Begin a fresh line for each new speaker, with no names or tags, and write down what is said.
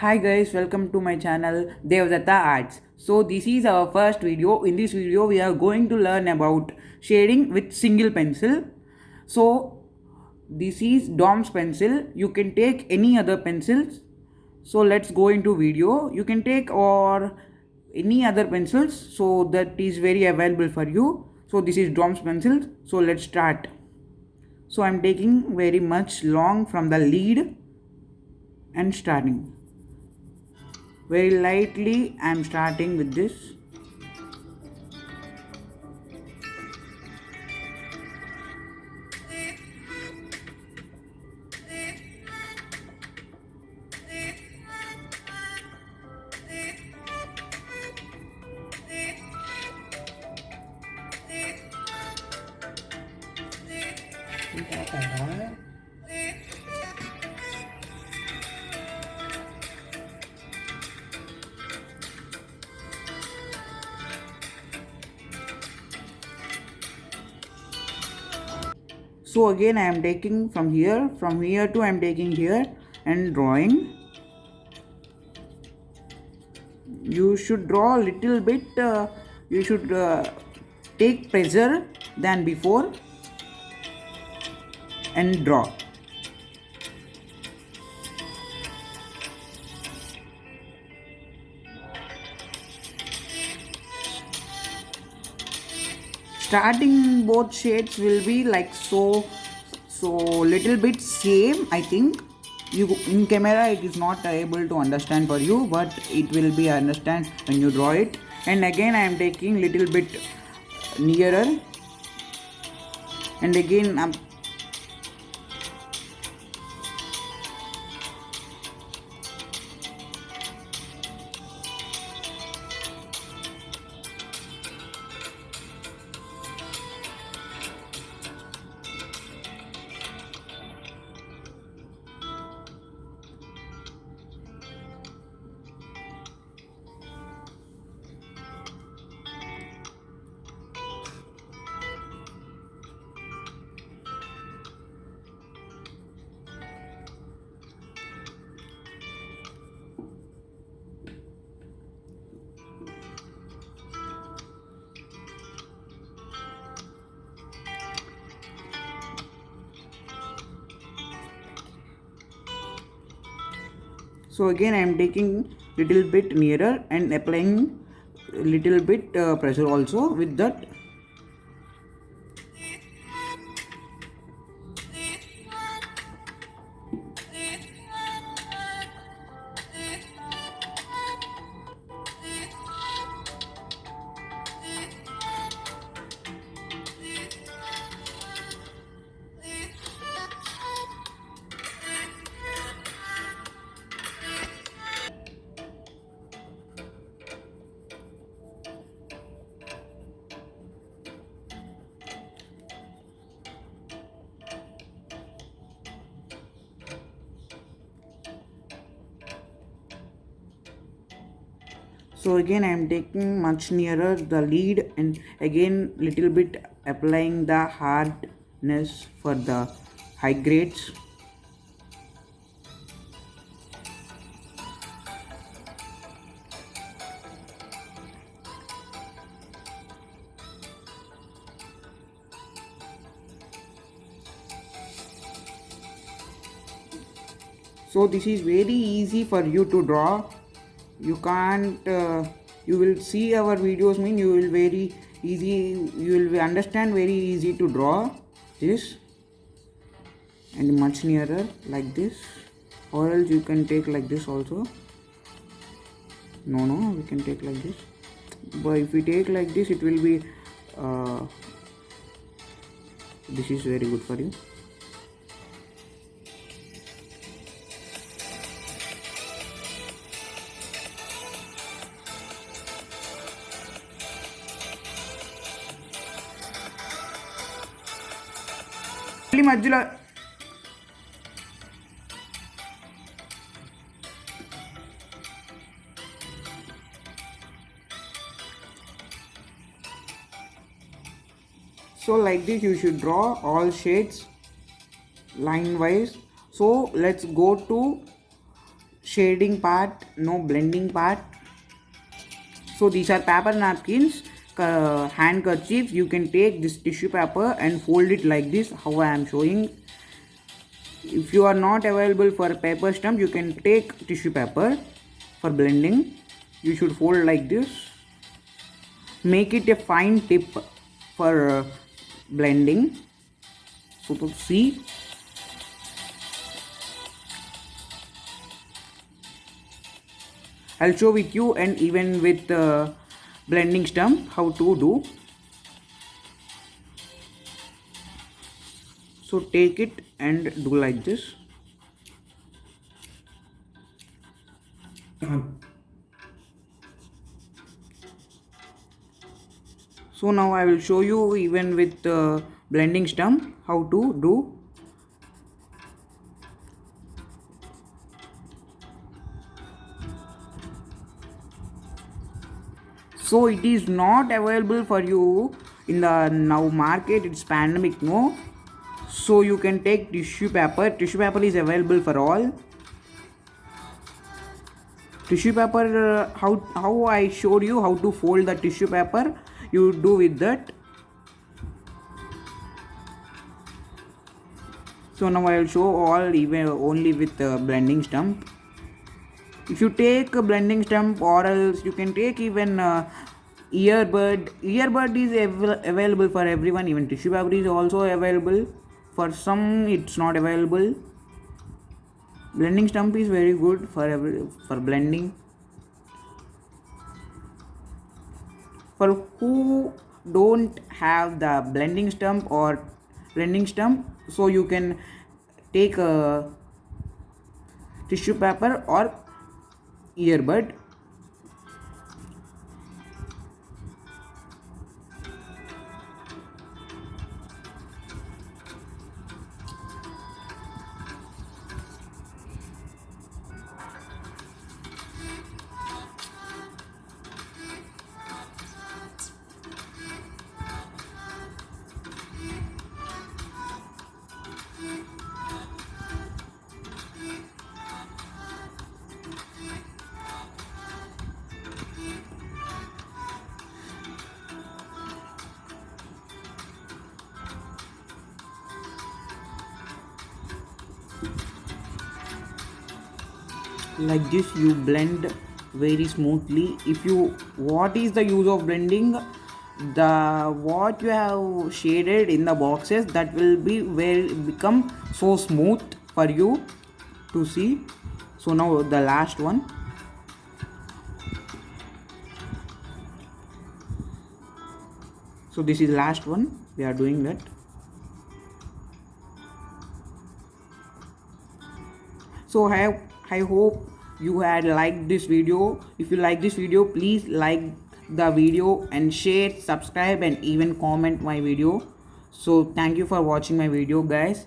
Hi guys, welcome to my channel Devdatta Arts. So this is our first video. In this video we are going to learn about shading with single pencil. So this is Dom's pencil. You can take any other pencils. So let's go into video. You can take or any other pencils. So that is very available for you. So this is Dom's pencil. So let's start. So I'm taking very much long from the lead and starting. Very lightly I'm starting with this. So again I am taking from here to I am taking here and drawing. You should draw a little bit, you should take pressure than before and draw. Starting both shades will be like so little bit same. I think you in camera it is not able to understand for you, but it will be understand when you draw it. And again I am taking little bit nearer, and again I'm so again I am taking little bit nearer and applying little bit pressure also with that. So again I am taking much nearer the lead and again little bit applying the hardness for the high grades. So this is very easy for you to draw. You can't you will see our videos, mean you will very easy, you will understand very easy to draw this, and much nearer like this, or else you can take like this also. No, we can take like this, but if we take like this it will be this is very good for you. మధ్యలో so like this you should draw all shades line wise. So let's go to shading part, no blending part. So these are paper napkins, handkerchiefs. You can take this tissue paper and fold it like this, how I am showing. If you are not available for paper stump, you can take tissue paper for blending. You should fold like this. Make it a fine tip for blending. So to see, I'll show with you and even with blending stump how to do. So take it and do like this. So now I will show you even with blending stump how to do. So it is not available for you in the now market. It's pandemic, no. So you can take tissue paper. Tissue paper is available for all. Tissue paper, how I showed you how to fold the tissue paper, you do with that. So now I will show all even only with blending stump. If you take a blending stump, or else you can take even earbud. Earbud is available for everyone. Even tissue paper is also available. For some it's not available. Blending stump is very good for blending. For who don't have the blending stump or blending stump, so you can take a tissue paper or earbud. Like this you blend very smoothly. If you, what is the use of blending, the what you have shaded in the boxes, that will be very become so smooth for you to see. So now the last one. So this is last one, we are doing that. So I hope you had liked this video. If you like this video, please like the video and share, subscribe and even comment my video. So thank you for watching my video, guys.